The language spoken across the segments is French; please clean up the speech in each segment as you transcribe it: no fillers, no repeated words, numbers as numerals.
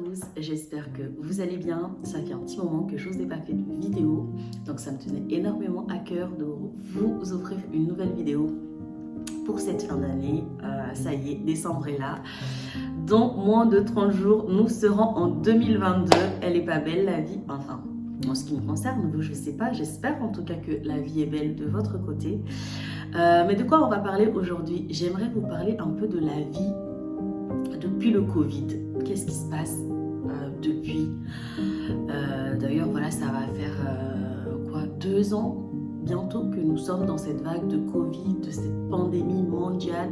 tous, j'espère que vous allez bien. Ça fait un petit moment que je vous ai pas fait de vidéo, donc ça me tenait énormément à cœur de vous offrir une nouvelle vidéo pour cette fin d'année. Ça y est, décembre est là. Dans moins de 30 jours, nous serons en 2022. Elle est pas belle la vie, enfin en ce qui me concerne, je sais pas, j'espère en tout cas que la vie est belle de votre côté. Mais de quoi on va parler aujourd'hui? J'aimerais vous parler un peu de la vie depuis le Covid. Qu'est-ce qui se passe depuis? D'ailleurs, voilà, ça va faire 2 ans bientôt que nous sommes dans cette vague de Covid, de cette pandémie mondiale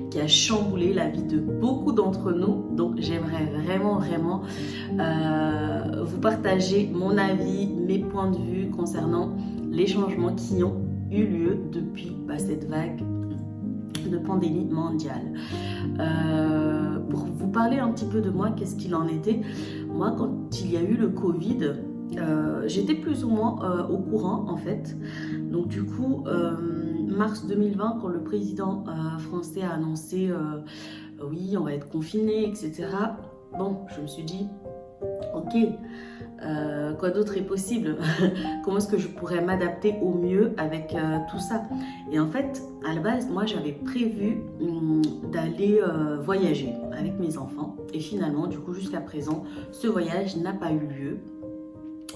qui a chamboulé la vie de beaucoup d'entre nous. Donc, j'aimerais vraiment vous partager mon avis, mes points de vue concernant les changements qui ont eu lieu depuis cette vague de pandémie mondiale. Pour vous parler un petit peu de moi, qu'est-ce qu'il en était? Moi, quand il y a eu le Covid, j'étais plus ou moins au courant en fait. Donc du coup, mars 2020, quand le président français a annoncé oui, on va être confiné, etc. Bon, je me suis dit, ok, quoi d'autre est possible? Comment est-ce que je pourrais m'adapter au mieux avec tout ça? Et en fait, à la base, moi, j'avais prévu d'aller voyager avec mes enfants. Et finalement, du coup, jusqu'à présent, ce voyage n'a pas eu lieu.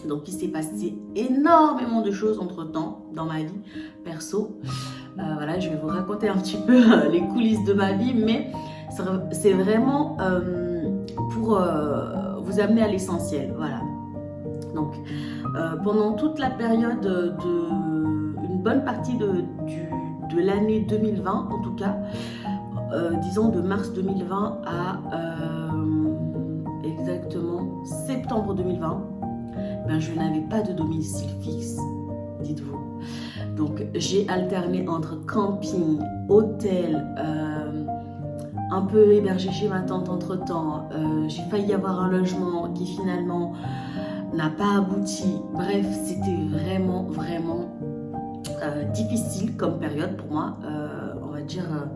Donc, il s'est passé énormément de choses entre-temps dans ma vie perso. Voilà, je vais vous raconter un petit peu les coulisses de ma vie, mais c'est vraiment pour vous amener à l'essentiel. Voilà. Donc, pendant toute la période une bonne partie de l'année 2020, en tout cas, disons de mars 2020 à exactement septembre 2020, je n'avais pas de domicile fixe, dites-vous. Donc, j'ai alterné entre camping, hôtel, un peu hébergé chez ma tante entre-temps. J'ai failli avoir un logement qui finalement n'a pas abouti. Bref, c'était vraiment difficile comme période pour moi. On va dire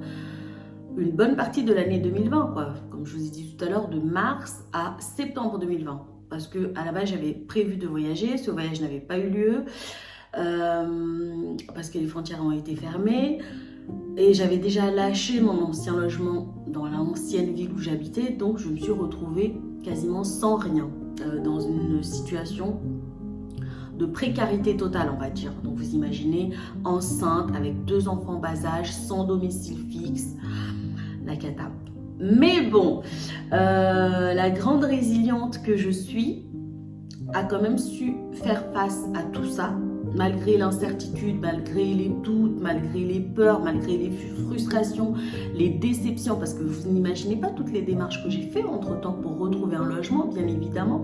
une bonne partie de l'année 2020, quoi. Comme je vous ai dit tout à l'heure, de mars à septembre 2020. Parce que à la base, j'avais prévu de voyager. Ce voyage n'avait pas eu lieu. Parce que les frontières ont été fermées. Et j'avais déjà lâché mon ancien logement dans l'ancienne ville où j'habitais. Donc, je me suis retrouvée quasiment sans rien. Dans une situation de précarité totale, on va dire. Donc vous imaginez, enceinte, avec 2 enfants bas âge, sans domicile fixe, la cata. Mais bon, la grande résiliente que je suis a quand même su faire face à tout ça, malgré l'incertitude, malgré les doutes, malgré les peurs, malgré les frustrations, les déceptions, parce que vous n'imaginez pas toutes les démarches que j'ai fait entre-temps pour retrouver un logement, bien évidemment.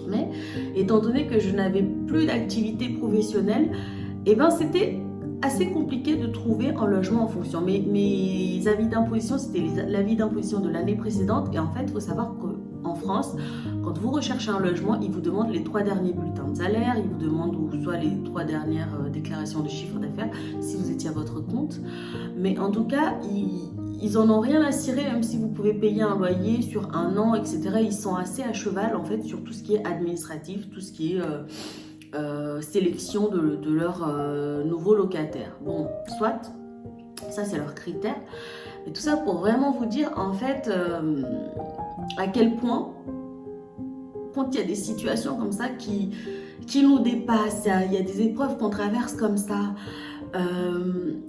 Mais étant donné que je n'avais plus d'activité professionnelle, c'était assez compliqué de trouver un logement en fonction. Mes avis d'imposition, c'était l'avis d'imposition de l'année précédente. Et en fait, il faut savoir qu'en France, quand vous recherchez un logement, ils vous demandent les 3 derniers bulletins de salaire, ils vous demandent soit les 3 dernières déclarations de chiffre d'affaires, si vous étiez à votre compte. Mais en tout cas, ils en ont rien à cirer, même si vous pouvez payer un loyer sur 1 an, etc. Ils sont assez à cheval, en fait, sur tout ce qui est administratif, tout ce qui est sélection de leurs nouveaux locataires. Bon, soit, ça c'est leur critère. Mais tout ça pour vraiment vous dire, en fait, à quel point, quand il y a des situations comme ça qui nous dépassent, il y a des épreuves qu'on traverse comme ça,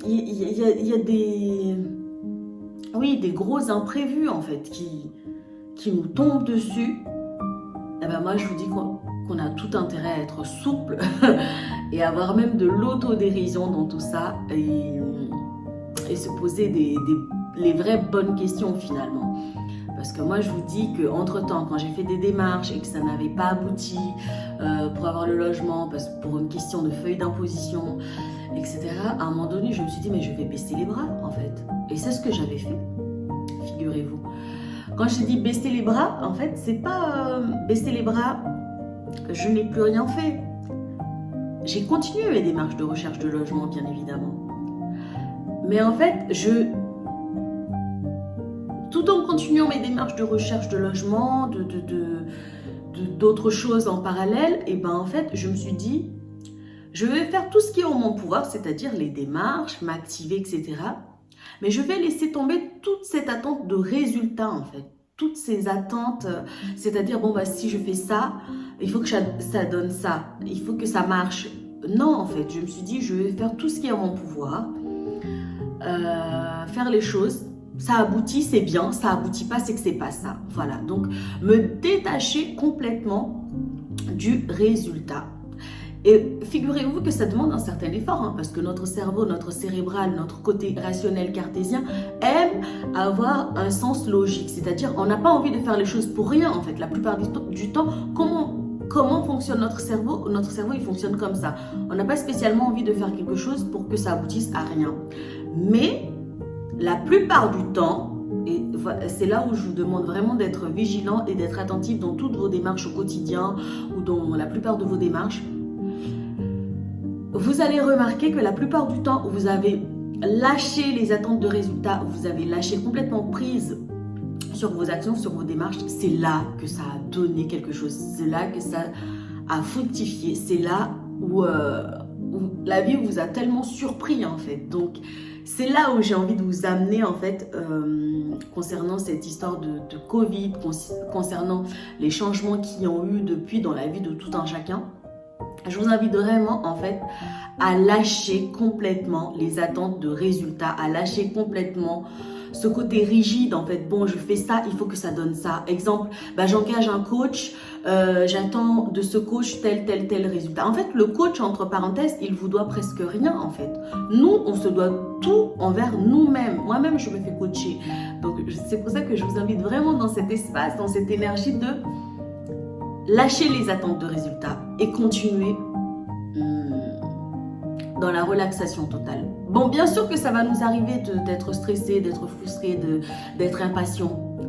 il y a des gros imprévus en fait qui nous tombent dessus. Moi je vous dis qu'on a tout intérêt à être souple et avoir même de l'autodérision dans tout ça et se poser les vraies bonnes questions finalement. Parce que moi je vous dis qu'entre-temps, quand j'ai fait des démarches et que ça n'avait pas abouti pour avoir le logement, pour une question de feuille d'imposition, etc., à un moment donné je me suis dit mais je vais baisser les bras en fait. Et c'est ce que j'avais fait, figurez-vous. Quand je dis baisser les bras, en fait c'est pas baisser les bras, je n'ai plus rien fait. J'ai continué mes démarches de recherche de logement bien évidemment. Mais en fait tout en continuant mes démarches de recherche de logement, d'autres choses en parallèle, et ben en fait, je me suis dit, je vais faire tout ce qui est en mon pouvoir, c'est-à-dire les démarches, m'activer, etc. Mais je vais laisser tomber toute cette attente de résultat, en fait. Toutes ces attentes, c'est-à-dire, bon, bah, si je fais ça, il faut que ça donne ça, il faut que ça marche. Non, en fait, je me suis dit, je vais faire tout ce qui est en mon pouvoir, faire les choses. Ça aboutit, c'est bien. Ça aboutit pas, c'est que c'est pas ça. Voilà. Donc, me détacher complètement du résultat. Et figurez-vous que ça demande un certain effort, hein, parce que notre cerveau, notre cérébral, notre côté rationnel cartésien aime avoir un sens logique. C'est-à-dire, on n'a pas envie de faire les choses pour rien, en fait. La plupart du temps, comment fonctionne notre cerveau? Notre cerveau, il fonctionne comme ça. On n'a pas spécialement envie de faire quelque chose pour que ça aboutisse à rien. Mais la plupart du temps, et c'est là où je vous demande vraiment d'être vigilant et d'être attentif dans toutes vos démarches au quotidien ou dans la plupart de vos démarches, vous allez remarquer que la plupart du temps où vous avez lâché les attentes de résultats, vous avez lâché complètement prise sur vos actions, sur vos démarches, c'est là que ça a donné quelque chose, c'est là que ça a fructifié, c'est là où la vie vous a tellement surpris en fait. Donc c'est là où j'ai envie de vous amener en fait concernant cette histoire de Covid, concernant les changements qui ont eu depuis dans la vie de tout un chacun. Je vous invite vraiment en fait à lâcher complètement les attentes de résultats, à lâcher complètement ce côté rigide en fait. Bon, je fais ça, il faut que ça donne ça. Exemple, j'engage un coach, j'attends de ce coach tel résultat. En fait, le coach, entre parenthèses, il vous doit presque rien en fait. Nous, on se doit tout envers nous-mêmes. Moi-même, je me fais coacher. Donc, c'est pour ça que je vous invite vraiment dans cet espace, dans cette énergie de lâcher les attentes de résultats et continuer dans la relaxation totale. Bon, bien sûr que ça va nous arriver d'être stressé, d'être frustré, d'être impatient.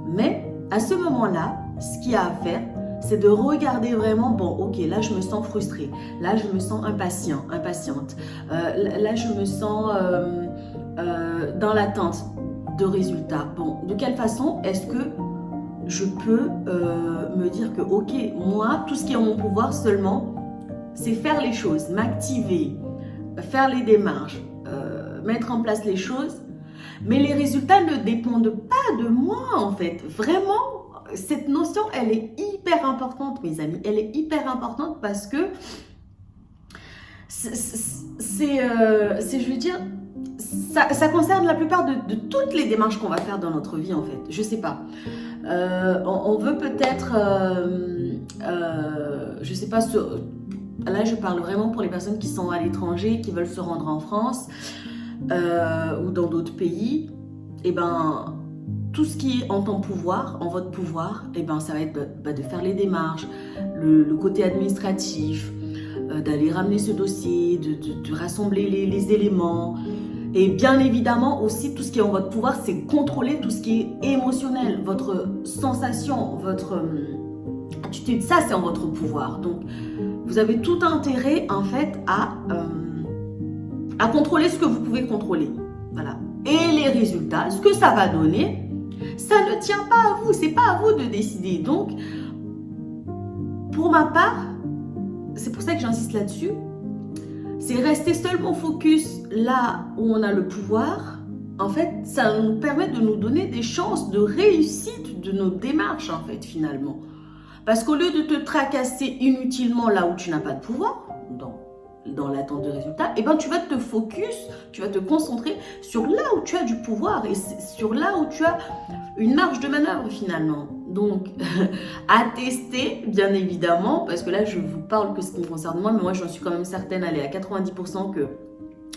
Mais à ce moment-là, ce qu'il y a à faire, c'est de regarder vraiment, bon, ok, là je me sens frustré, là je me sens impatiente, là je me sens dans l'attente de résultats. Bon, de quelle façon est-ce que je peux me dire que, ok, moi, tout ce qui est en mon pouvoir seulement, c'est faire les choses, m'activer, faire les démarches, mettre en place les choses. Mais les résultats ne dépendent pas de moi, en fait. Vraiment, cette notion, elle est hyper importante, mes amis. Elle est hyper importante parce que je veux dire, ça concerne la plupart de toutes les démarches qu'on va faire dans notre vie, en fait. Je sais pas. On veut peut-être, je sais pas, là je parle vraiment pour les personnes qui sont à l'étranger, qui veulent se rendre en France ou dans d'autres pays. Et ben, tout ce qui est en ton pouvoir, en votre pouvoir, et ben ça va être de faire les démarches, le côté administratif, d'aller ramener ce dossier, de rassembler les éléments. Et bien évidemment aussi, tout ce qui est en votre pouvoir, c'est contrôler tout ce qui est émotionnel, votre sensation, votre attitude. Ça, c'est en votre pouvoir. Donc, vous avez tout intérêt, en fait, à contrôler ce que vous pouvez contrôler. Voilà. Et les résultats, ce que ça va donner, ça ne tient pas à vous. C'est pas à vous de décider. Donc, pour ma part, c'est pour ça que j'insiste là-dessus, c'est rester seulement focus là où on a le pouvoir. En fait, ça nous permet de nous donner des chances de réussite de nos démarches, en fait, finalement. Parce qu'au lieu de te tracasser inutilement là où tu n'as pas de pouvoir, dans l'attente de résultats, eh ben, tu vas te focus, tu vas te concentrer sur là où tu as du pouvoir et sur là où tu as une marge de manœuvre, finalement. Donc, à tester, bien évidemment, parce que là, je vous parle que ce qui me concerne moi, mais moi, j'en suis quand même certaine, allez, à 90% que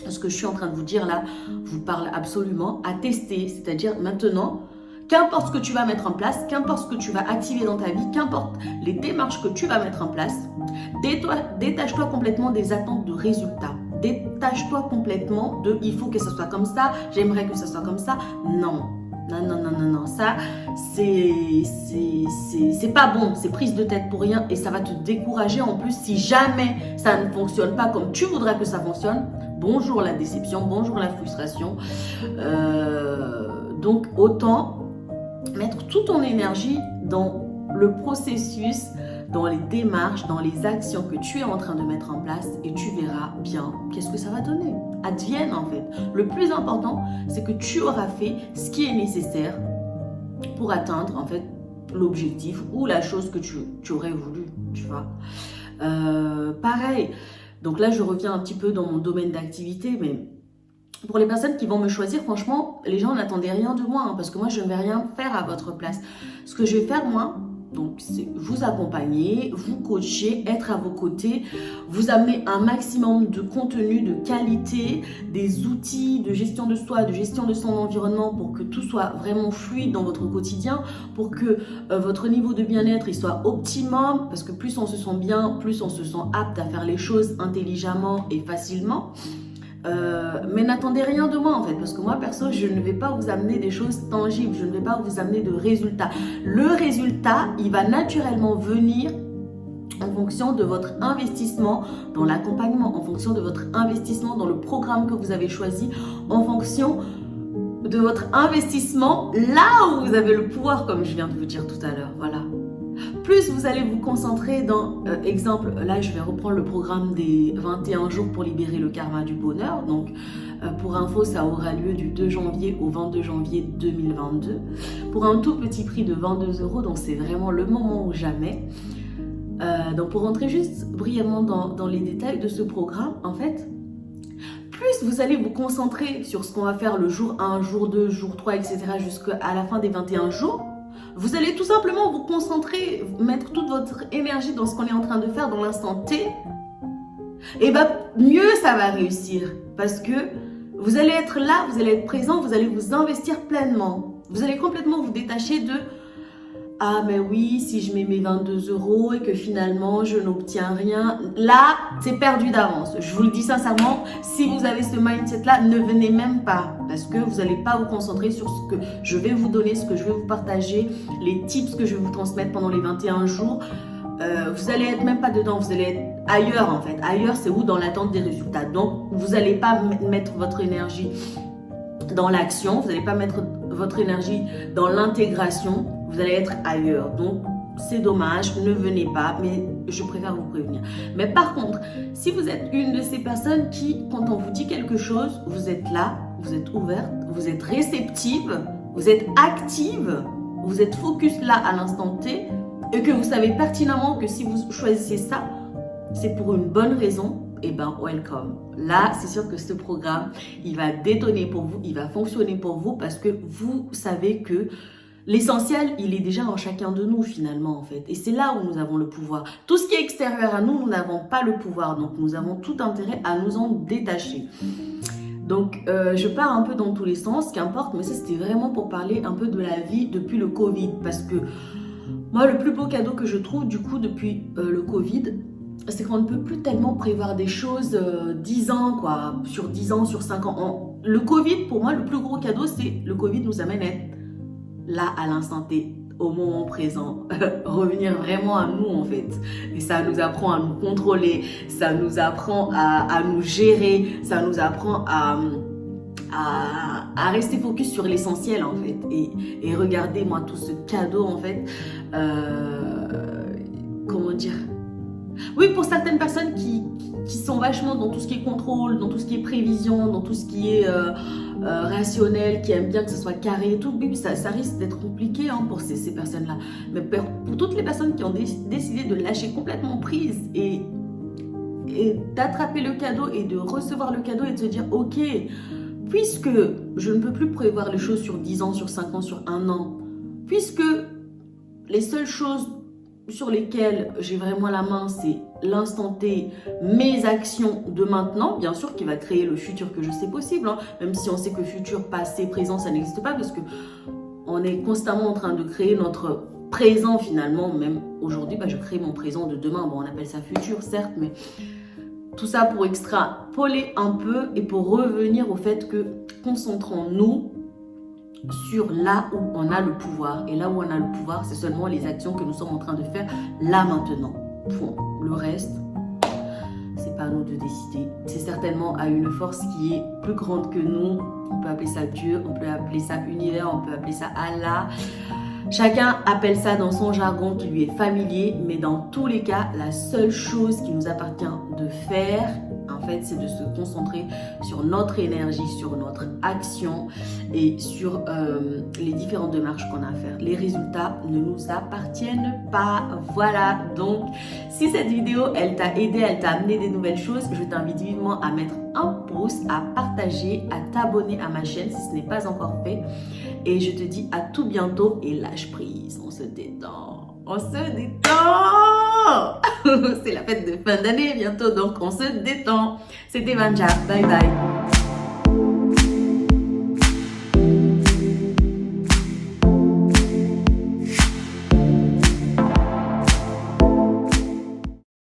ce que je suis en train de vous dire là vous parle absolument. À tester, c'est-à-dire maintenant, qu'importe ce que tu vas mettre en place, qu'importe ce que tu vas activer dans ta vie, qu'importe les démarches que tu vas mettre en place, détache-toi complètement des attentes de résultats. Détache-toi complètement de « il faut que ça soit comme ça, j'aimerais que ça soit comme ça ». Non. Non, ça, c'est pas bon, c'est prise de tête pour rien et ça va te décourager en plus si jamais ça ne fonctionne pas comme tu voudrais que ça fonctionne. Bonjour la déception, bonjour la frustration. Donc autant mettre toute ton énergie dans le processus, dans les démarches, dans les actions que tu es en train de mettre en place et tu verras bien qu'est-ce que ça va donner. Advienne en fait. Le plus important, c'est que tu auras fait ce qui est nécessaire pour atteindre en fait l'objectif ou la chose que tu aurais voulu, tu vois. Pareil, donc là je reviens un petit peu dans mon domaine d'activité, mais pour les personnes qui vont me choisir, franchement, les gens n'attendaient rien de moi, hein, parce que moi je ne vais rien faire à votre place. Ce que je vais faire moi, donc c'est vous accompagner, vous coacher, être à vos côtés, vous amener un maximum de contenu de qualité, des outils de gestion de soi, de gestion de son environnement pour que tout soit vraiment fluide dans votre quotidien, pour que votre niveau de bien-être il soit optimum, parce que plus on se sent bien, plus on se sent apte à faire les choses intelligemment et facilement. Mais n'attendez rien de moi en fait, parce que moi perso je ne vais pas vous amener des choses tangibles, je ne vais pas vous amener de résultats. Le résultat il va naturellement venir en fonction de votre investissement dans l'accompagnement, en fonction de votre investissement dans le programme que vous avez choisi, en fonction de votre investissement là où vous avez le pouvoir, comme je viens de vous dire tout à l'heure. Voilà. Plus vous allez vous concentrer dans, exemple, là je vais reprendre le programme des 21 jours pour libérer le karma du bonheur. Donc pour info, ça aura lieu du 2 janvier au 22 janvier 2022 pour un tout petit prix de 22 €. Donc c'est vraiment le moment ou jamais. Donc pour rentrer juste brièvement dans les détails de ce programme, en fait, plus vous allez vous concentrer sur ce qu'on va faire le jour 1, jour 2, jour 3, etc. jusqu'à la fin des 21 jours, vous allez tout simplement vous concentrer, mettre toute votre énergie dans ce qu'on est en train de faire dans l'instant T, et bien mieux ça va réussir. Parce que vous allez être là, vous allez être présent, vous allez vous investir pleinement. Vous allez complètement vous détacher de « Ah mais oui, si je mets mes 22 € et que finalement je n'obtiens rien », là c'est perdu d'avance. Je vous le dis sincèrement, si vous avez ce mindset-là, ne venez même pas. Parce que vous n'allez pas vous concentrer sur ce que je vais vous donner, ce que je vais vous partager, les tips que je vais vous transmettre pendant les 21 jours. Vous n'allez être même pas dedans, vous allez être ailleurs en fait. Ailleurs, c'est où? Dans l'attente des résultats. Donc, vous n'allez pas mettre votre énergie dans l'action, vous n'allez pas mettre votre énergie dans l'intégration, vous allez être ailleurs. Donc, c'est dommage, ne venez pas, mais je préfère vous prévenir. Mais par contre, si vous êtes une de ces personnes qui, quand on vous dit quelque chose, vous êtes là, vous êtes ouverte, vous êtes réceptive, vous êtes active, vous êtes focus là à l'instant T, et que vous savez pertinemment que si vous choisissez ça, c'est pour une bonne raison, et ben welcome. Là, c'est sûr que ce programme, il va détonner pour vous, il va fonctionner pour vous parce que vous savez que l'essentiel, il est déjà en chacun de nous finalement en fait. Et c'est là où nous avons le pouvoir. Tout ce qui est extérieur à nous, nous n'avons pas le pouvoir. Donc nous avons tout intérêt à nous en détacher. Donc je pars un peu dans tous les sens, qu'importe, mais ça c'était vraiment pour parler un peu de la vie depuis le Covid. Parce que moi, le plus beau cadeau que je trouve du coup depuis le Covid, c'est qu'on ne peut plus tellement prévoir des choses 10 ans, quoi, sur 10 ans, sur 5 ans. Le Covid, pour moi, le plus gros cadeau, c'est le Covid nous amène à être là, à l'instant T, au moment présent, revenir vraiment à nous, en fait. Et ça nous apprend à nous contrôler, ça nous apprend à nous gérer, ça nous apprend à rester focus sur l'essentiel, en fait. Et regardez, moi, tout ce cadeau, en fait, comment dire? Oui, pour certaines personnes qui sont vachement dans tout ce qui est contrôle, dans tout ce qui est prévision, dans tout ce qui est rationnel, qui aiment bien que ce soit carré et tout, oui, ça risque d'être compliqué hein, pour ces personnes-là. Mais pour toutes les personnes qui ont décidé de lâcher complètement prise et d'attraper le cadeau et de recevoir le cadeau et de se dire « Ok, puisque je ne peux plus prévoir les choses sur 10 ans, sur 5 ans, sur 1 an, puisque les seules choses sur lesquelles j'ai vraiment la main, c'est l'instant T, mes actions de maintenant, bien sûr, qui va créer le futur que je sais possible, hein, même si on sait que futur, passé, présent, ça n'existe pas, parce que on est constamment en train de créer notre présent finalement, même aujourd'hui, je crée mon présent de demain, bon, on appelle ça futur, certes, mais tout ça pour extrapoler un peu et pour revenir au fait que concentrons-nous sur là où on a le pouvoir. Et là où on a le pouvoir, c'est seulement les actions que nous sommes en train de faire là maintenant. Point. Le reste, c'est pas à nous de décider. C'est certainement à une force qui est plus grande que nous. On peut appeler ça Dieu, on peut appeler ça univers, on peut appeler ça Allah. Chacun appelle ça dans son jargon qui lui est familier, mais dans tous les cas, la seule chose qui nous appartient de faire, en fait, c'est de se concentrer sur notre énergie, sur notre action et sur les différentes démarches qu'on a à faire. Les résultats ne nous appartiennent pas. Voilà, donc si cette vidéo, elle t'a aidé, elle t'a amené des nouvelles choses, je t'invite vivement à mettre un pouce, à partager, à t'abonner à ma chaîne si ce n'est pas encore fait. Et je te dis à tout bientôt et lâche prise, on se détend. On se détend. C'est la fête de fin d'année bientôt, donc on se détend. C'était Vanja, bye bye.